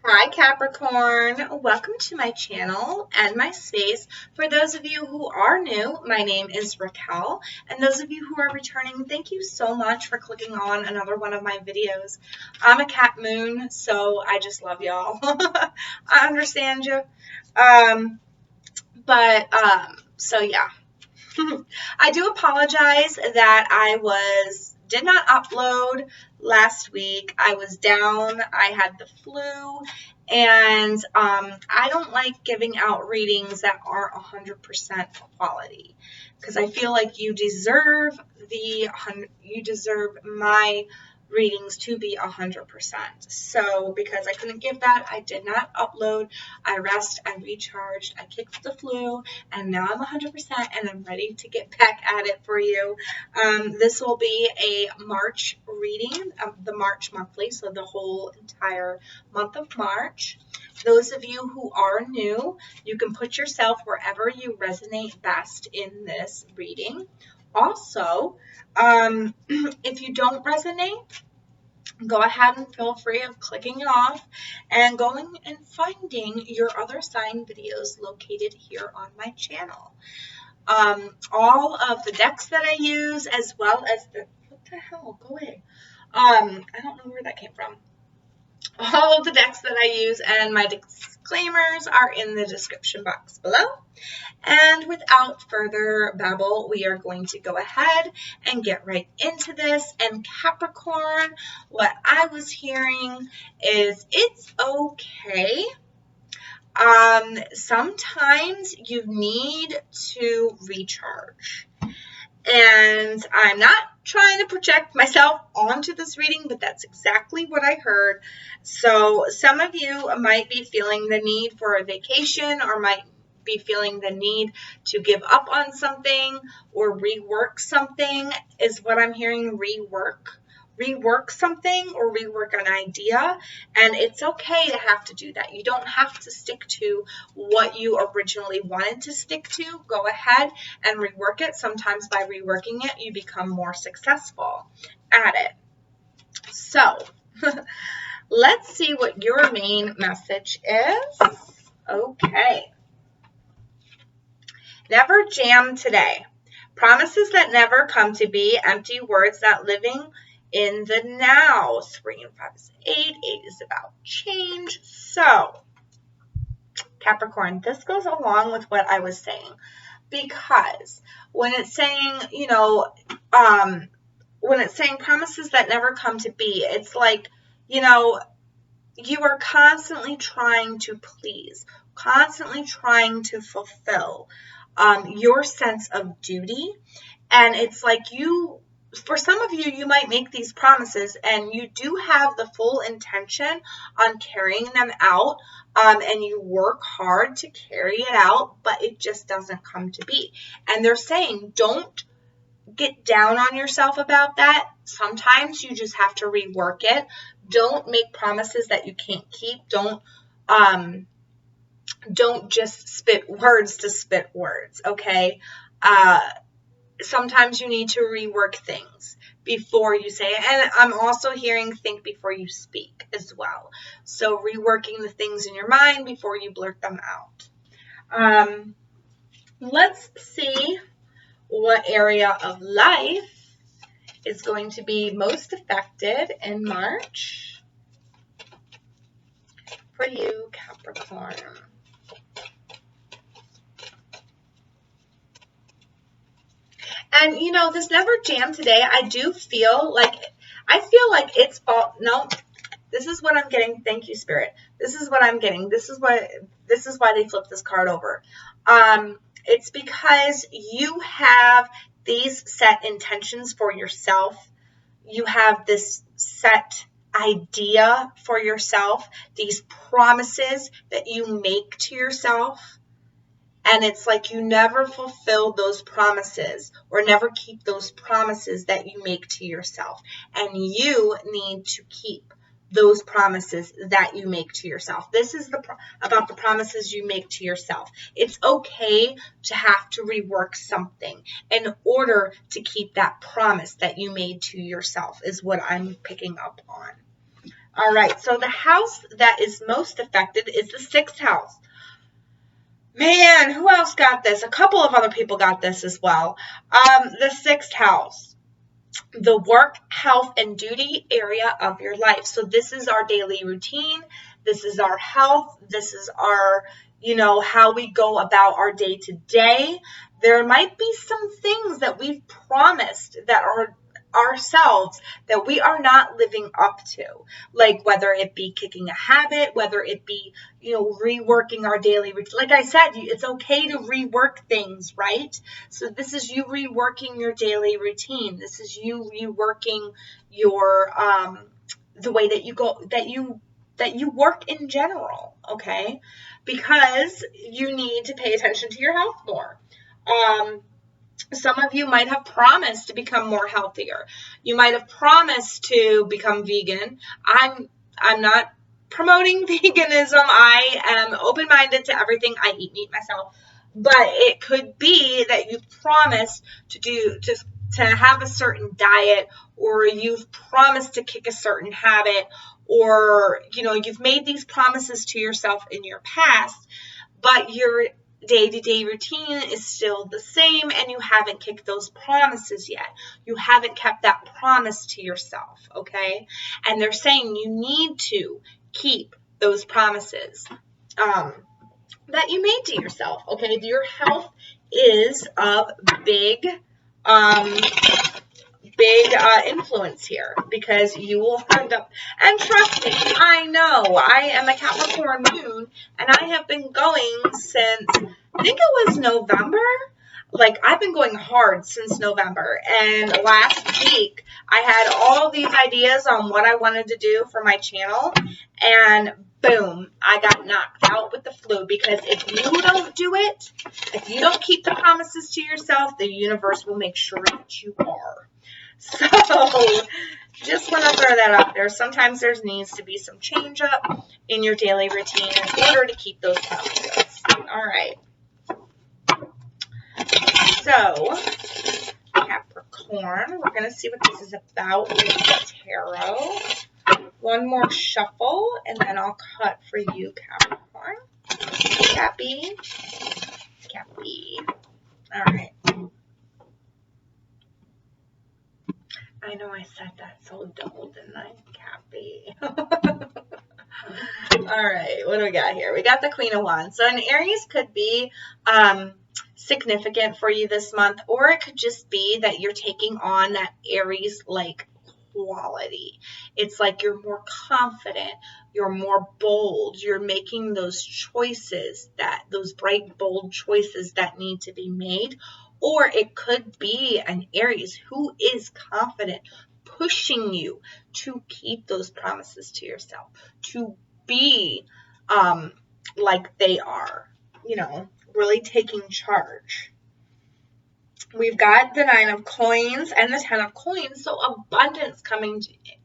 Hi Capricorn, welcome to my channel and my space. For those of you who are new, my name is Racquel, and those of you who are returning, thank you so much for clicking on another one of my videos. I'm a cat moon, so I just love y'all. I understand you. So yeah. I do apologize that I did not upload last week. I was down. I had the flu, and I don't like giving out readings that aren't 100% quality because I feel like you deserve my readings to be 100%. So because I couldn't give that, I did not upload. I rest, I recharged, I kicked the flu, and now I'm 100% and I'm ready to get back at it for you. This will be a March reading of the March monthly, so the whole entire month of March. Those of you who are new, you can put yourself wherever you resonate best in this reading. Also, if you don't resonate, go ahead and feel free of clicking off and going and finding your other sign videos located here on my channel. All of the decks that I use, as well as what the hell, go away. I don't know where that came from. All of the decks that I use and my disclaimers are in the description box below. And without further babble, we are going to go ahead and get right into this. And Capricorn, what I was hearing is it's okay. Sometimes you need to recharge. And I'm not trying to project myself onto this reading, but that's exactly what I heard. So some of you might be feeling the need for a vacation, or might be feeling the need to give up on something or rework something, is what I'm hearing. Rework something or rework an idea, and it's okay to have to do that. You don't have to stick to what you originally wanted to stick to. Go ahead and rework it. Sometimes by reworking it, you become more successful at it. So let's see what your main message is. Okay. Never jam today. Promises that never come to be, empty words not living in the now. 3 and 5 is 8. 8 is about change. So, Capricorn, this goes along with what I was saying, because when it's saying, when it's saying promises that never come to be, it's like, you are constantly trying to please, constantly trying to fulfill your sense of duty. And it's like for some of you, you might make these promises and you do have the full intention on carrying them out, and you work hard to carry it out, but it just doesn't come to be. And they're saying, don't get down on yourself about that. Sometimes you just have to rework it. Don't make promises that you can't keep. Don't just spit words to spit words, okay? Sometimes you need to rework things before you say it. And I'm also hearing think before you speak as well. So reworking the things in your mind before you blurt them out. Let's see what area of life is going to be most affected in March for you, Capricorn. And, this never jam today, I feel like it's fault. No, this is what I'm getting. Thank you, Spirit. This is what I'm getting. This is why they flipped this card over. It's because you have these set intentions for yourself. You have this set idea for yourself, these promises that you make to yourself. And it's like you never fulfill those promises or never keep those promises that you make to yourself. And you need to keep those promises that you make to yourself. This is about the promises you make to yourself. It's okay to have to rework something in order to keep that promise that you made to yourself, is what I'm picking up on. All right, so the house that is most affected is the 6th house. Man, who else got this? A couple of other people got this as well. The 6th house, the work, health, and duty area of your life. So this is our daily routine. This is our health. This is our, how we go about our day to day. There might be some things that we've promised that are ourselves that we are not living up to, like whether it be kicking a habit, whether it be reworking our daily routine. Like I said, it's okay to rework things, right? So this is you reworking your daily routine. This is you reworking your the way that you work in general, okay? Because you need to pay attention to your health more. Some of you might have promised to become more healthier. You might have promised to become vegan. I'm not promoting veganism. I am open-minded to everything. I eat meat myself. But it could be that you've promised to have a certain diet, or you've promised to kick a certain habit, or you've made these promises to yourself in your past, but your day-to-day routine is still the same and you haven't kicked those promises yet. You haven't kept that promise to yourself, okay? And they're saying you need to keep those promises that you made to yourself, okay? Your health is of big influence here, because you will end up, and trust me, I know, I am a Capricorn moon, and I have been going since, I think it was November. Like, I've been going hard since November, and last week I had all these ideas on what I wanted to do for my channel, and boom, I got knocked out with the flu, because if you don't do it, if you don't keep the promises to yourself, the universe will make sure that you are. So, just want to throw that out there. Sometimes there needs to be some change up in your daily routine in order to keep those promises. All right. So, Capricorn, we're going to see what this is about with the tarot. One more shuffle, and then I'll cut for you, Capricorn. Cappy. All right. I know I said that so double, didn't I? Cappy. All right, what do we got here? We got the Queen of Wands. So an Aries could be significant for you this month, or it could just be that you're taking on that Aries-like quality. It's like you're more confident, you're more bold, you're making those choices, those bright, bold choices that need to be made. Or it could be an Aries who is confident, pushing you to keep those promises to yourself, to be like they are, really taking charge. We've got the 9 of coins and the 10 of coins, so abundance coming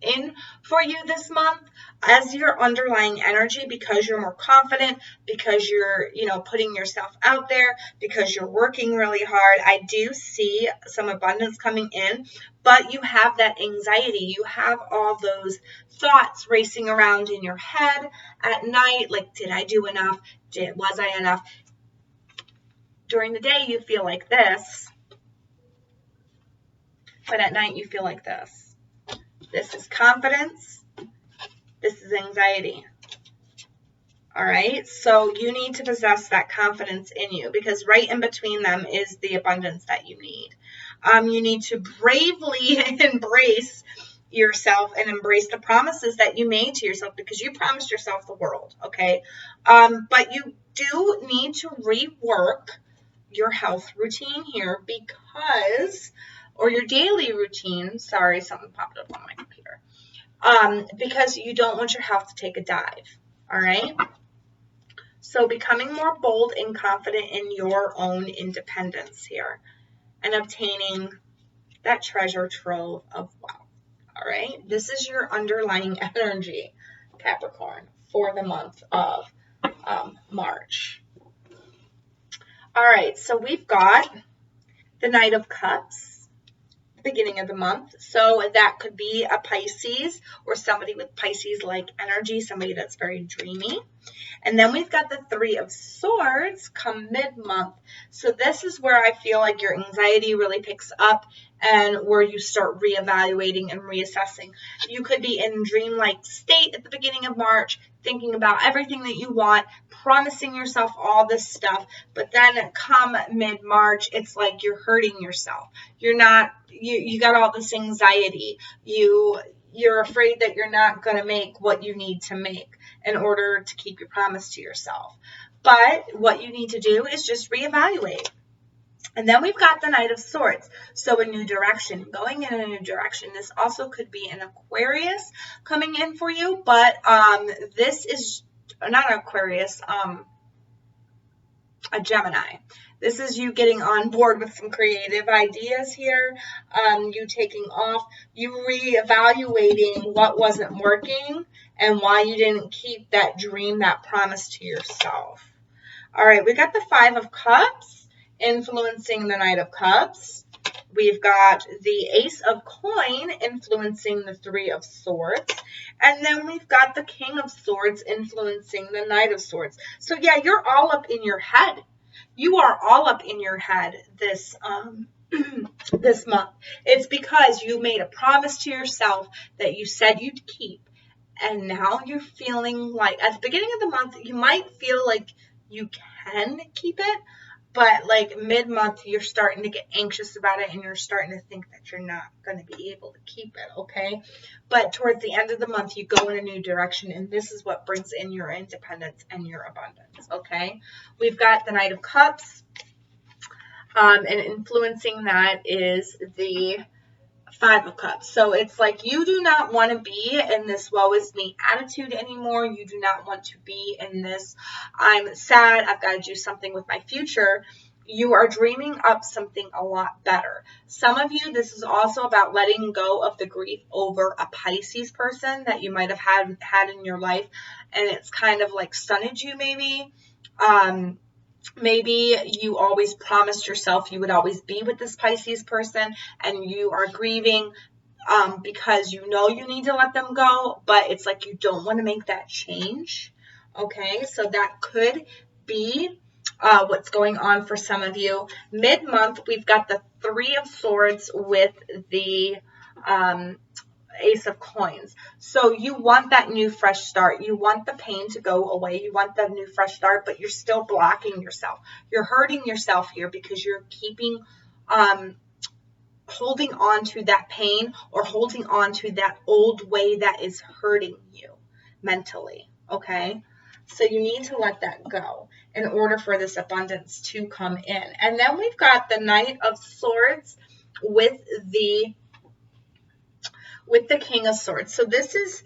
in for you this month as your underlying energy, because you're more confident, because you're, putting yourself out there, because you're working really hard. I do see some abundance coming in, but you have that anxiety. You have all those thoughts racing around in your head at night, like, did I do enough? Was I enough? During the day, you feel like this, but at night, you feel like this. This is confidence. This is anxiety. All right, so you need to possess that confidence in you, because right in between them is the abundance that you need. You need to bravely embrace yourself and embrace the promises that you made to yourself, because you promised yourself the world, okay? But you do need to rework your health routine here, or your daily routine. Sorry, something popped up on my computer. Because you don't want your health to take a dive, all right? So becoming more bold and confident in your own independence here, and obtaining that treasure trove of wealth, all right? This is your underlying energy, Capricorn, for the month of March. All right, so we've got the Knight of Cups, beginning of the month. So that could be a Pisces or somebody with Pisces-like energy, somebody that's very dreamy. And then we've got the Three of Swords come mid-month. So this is where I feel like your anxiety really picks up and where you start reevaluating and reassessing. You could be in dreamlike state at the beginning of March, thinking about everything that you want, promising yourself all this stuff, but then come mid-March, it's like you're hurting yourself. You're not, you got all this anxiety. You're afraid that you're not going to make what you need to make in order to keep your promise to yourself. But what you need to do is just reevaluate. And then we've got the Knight of Swords. So a new direction, going in a new direction. This also could be an Aquarius coming in for you, but this is not an Aquarius, a Gemini. This is you getting on board with some creative ideas here, you taking off, you reevaluating what wasn't working and why you didn't keep that dream, that promise to yourself. All right, we got the Five of Cups influencing the Knight of Cups. We've got the Ace of Coin influencing the Three of Swords. And then we've got the King of Swords influencing the Knight of Swords. So yeah, you're all up in your head. You are all up in your head this this month. It's because you made a promise to yourself that you said you'd keep. And now you're feeling like, at the beginning of the month, you might feel like you can keep it. But like mid-month, you're starting to get anxious about it and you're starting to think that you're not going to be able to keep it, okay? But towards the end of the month, you go in a new direction, and this is what brings in your independence and your abundance, okay? We've got the Knight of Cups, and influencing that is the Five of Cups. So it's like you do not want to be in this woe is me attitude anymore. You do not want to be in this I'm sad, I've got to do something with my future. You are dreaming up something a lot better. Some of you, this is also about letting go of the grief over a Pisces person that you might have had in your life, and it's kind of like stunted you maybe. Maybe you always promised yourself you would always be with this Pisces person, and you are grieving because you know you need to let them go, but it's like you don't want to make that change. Okay, so that could be what's going on for some of you. Mid-month, we've got the Three of Swords with the Ace of Coins. So you want that new fresh start. You want the pain to go away. You want that new fresh start, but you're still blocking yourself. You're hurting yourself here because you're keeping holding on to that pain or holding on to that old way that is hurting you mentally, okay? So you need to let that go in order for this abundance to come in. And then we've got the Knight of Swords with the King of Swords. So this is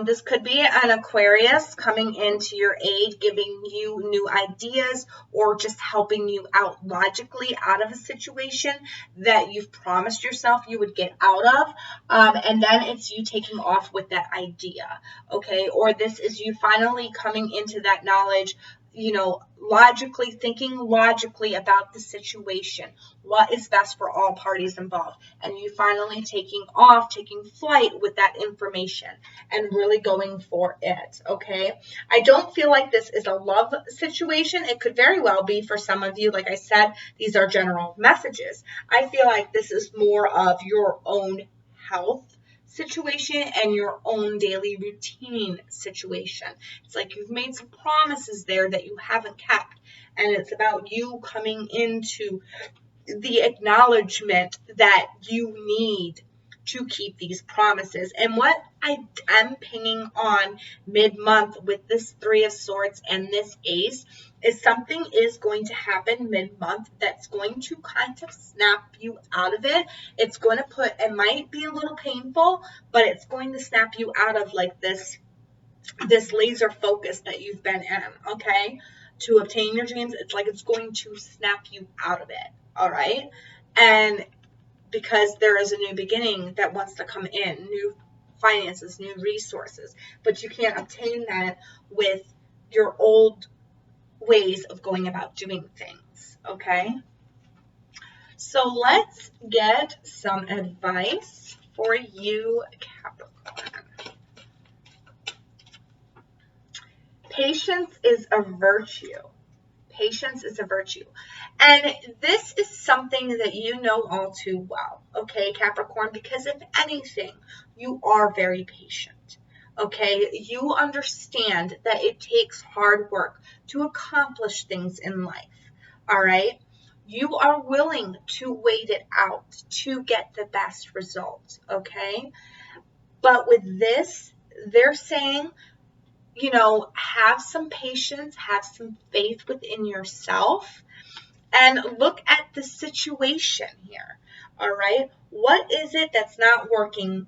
this could be an Aquarius coming into your aid, giving you new ideas or just helping you out logically out of a situation that you've promised yourself you would get out of. And then it's you taking off with that idea, okay? Or this is you finally coming into that knowledge, you know, logically thinking logically about the situation, what is best for all parties involved, and you finally taking flight with that information and really going for it, okay? I don't feel like this is a love situation. It could very well be for some of you. Like I said, these are general messages. I feel like this is more of your own health situation and your own daily routine situation. It's like you've made some promises there that you haven't kept, and it's about you coming into the acknowledgement that you need to keep these promises. And what I am pinging on mid-month with this Three of Swords and this Ace is something is going to happen mid-month that's going to kind of snap you out of it. It's going to it might be a little painful, but it's going to snap you out of like this laser focus that you've been in, okay? To obtain your dreams, it's like it's going to snap you out of it, all right? And because there is a new beginning that wants to come in, new finances, new resources, but you can't obtain that with your old ways of going about doing things, okay? So let's get some advice for you, Capricorn. Patience is a virtue. Patience is a virtue. And this is something that you know all too well, okay, Capricorn? Because if anything, you are very patient, okay? You understand that it takes hard work to accomplish things in life, all right? You are willing to wait it out to get the best results, okay? But with this, they're saying, you know, have some patience, have some faith within yourself, and look at the situation here. All right. What is it that's not working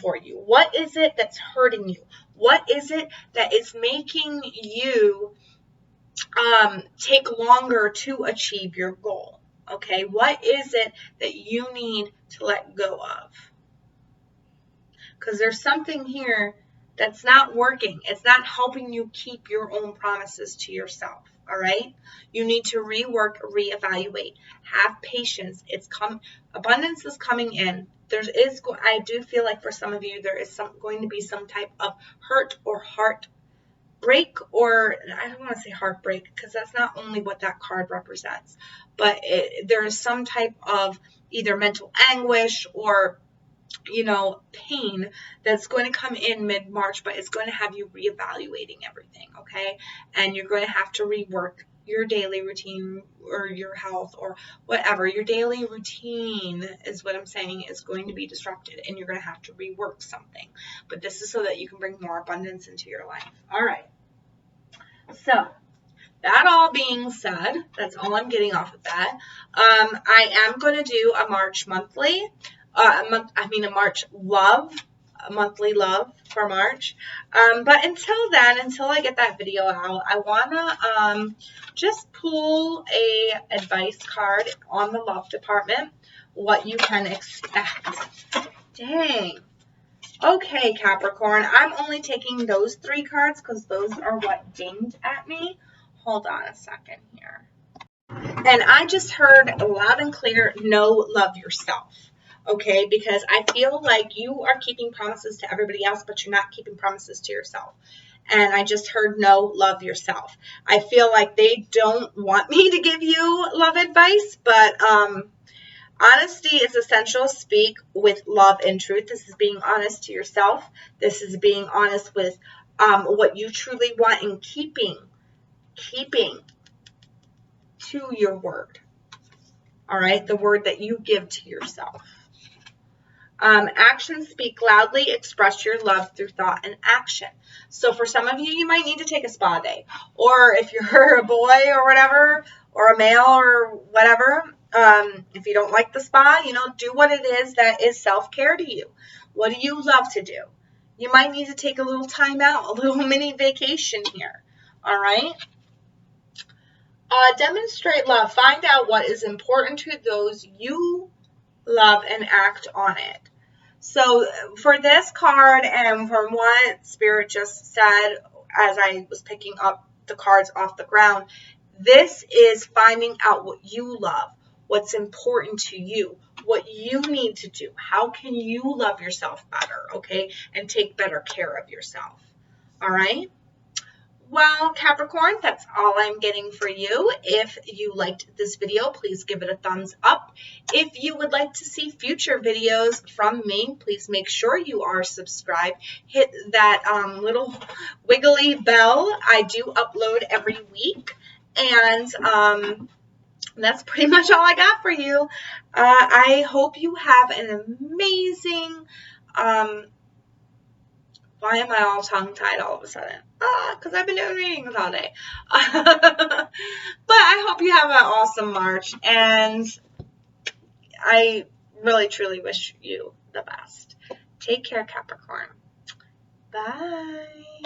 for you? What is it that's hurting you? What is it that is making you take longer to achieve your goal? Okay. What is it that you need to let go of? Because there's something here that's not working. It's not helping you keep your own promises to yourself. All right. You need to rework, reevaluate, have patience. Abundance is coming in. I do feel like for some of you, there is going to be some type of hurt or heartbreak, or I don't want to say heartbreak because that's not only what that card represents, but there is some type of either mental anguish or pain that's going to come in mid-March, but it's going to have you reevaluating everything, okay? And you're going to have to rework your daily routine or your health or whatever. Your daily routine is what I'm saying is going to be disrupted, and you're going to have to rework something. But this is so that you can bring more abundance into your life. All right. So that all being said, that's all I'm getting off of that. I am going to do a March monthly. A March love, a monthly love for March. But until I get that video out, I wanna just pull a advice card on the love department, what you can expect. Dang. Okay, Capricorn, I'm only taking those 3 cards because those are what dinged at me. Hold on a second here. And I just heard loud and clear, no, love yourself. Okay, because I feel like you are keeping promises to everybody else, but you're not keeping promises to yourself. And I just heard no, love yourself. I feel like they don't want me to give you love advice, but honesty is essential. Speak with love and truth. This is being honest to yourself. This is being honest with what you truly want and keeping to your word. All right, the word that you give to yourself. Actions speak loudly. Express your love through thought and action. So for some of you, you might need to take a spa day. Or if you're a boy or whatever, or a male or whatever, if you don't like the spa, do what it is that is self-care to you. What do you love to do? You might need to take a little time out, a little mini vacation here. All right? Demonstrate love. Find out what is important to those you love and act on it. So for this card, and from what Spirit just said as I was picking up the cards off the ground, this is finding out what you love, what's important to you, what you need to do. How can you love yourself better, okay, and take better care of yourself, all right? Well, Capricorn, that's all I'm getting for you. If you liked this video, please give it a thumbs up. If you would like to see future videos from me, please make sure you are subscribed. Hit that little wiggly bell. I do upload every week. And that's pretty much all I got for you. I hope you have an amazing... why am I all tongue-tied all of a sudden? Because I've been doing readings all day. But I hope you have an awesome March, and I really, truly wish you the best. Take care, Capricorn. Bye.